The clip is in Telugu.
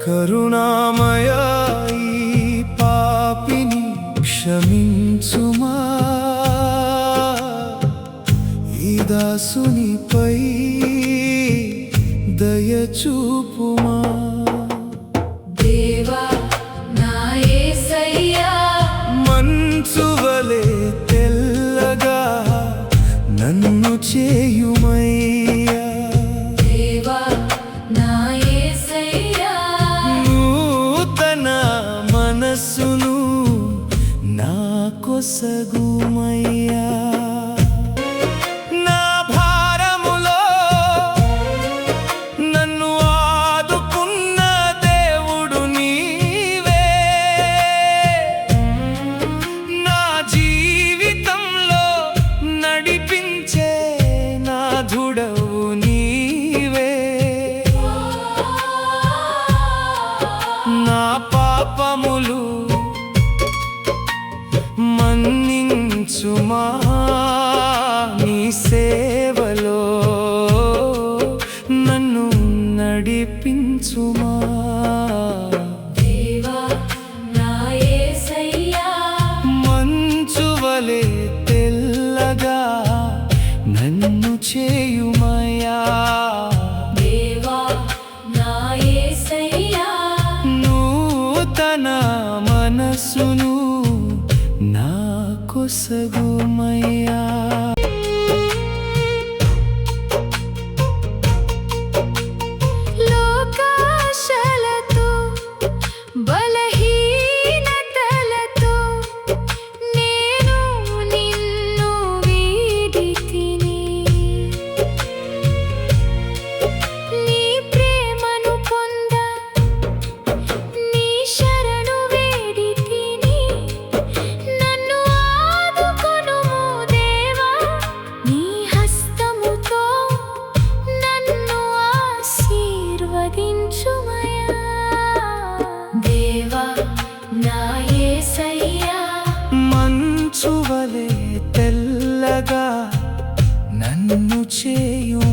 కరుణామయ ఈ పాపిని క్షమించుమా, ఈ దాసునిపై దయచూపుమా. దేవా నా యేసయ్యా, మంచువలే తెల్లగా నన్ను చేయుమయ్యా. దేవా నా యేసయ్యా, నూతన మనస్సును నా కొసగుమయ్యా. నా భారములో నన్ను ఆదుకున్న దేవుడు నీవే, నా జీవితంలో నడిపించే నాథుడవు నీవే. నా పాపములు మన్నించుమా, నీ సేవలో నన్ను నడిపించుమా. దేవా నా యేసయ్యా, మంచువలే తెల్లగా నన్ను చేయుమయ్యా. దేవా నా యేసయ్యా, నూతన మనస్సును నా కొసగుమయ్యా. లోకాశలతో బలహీనతలతో నేను నిన్ను వీడితిని. నీ ప్రేమను పొంద నీ శరణు వేడితిని. నన్ను ఆదుకొనుము దేవా, నీ హస్తముతో నన్ను ఆశీర్వదించుమయా. దేవా నా యేసయ్యా, మంచువలే తెల్లగా నన్ను చేయు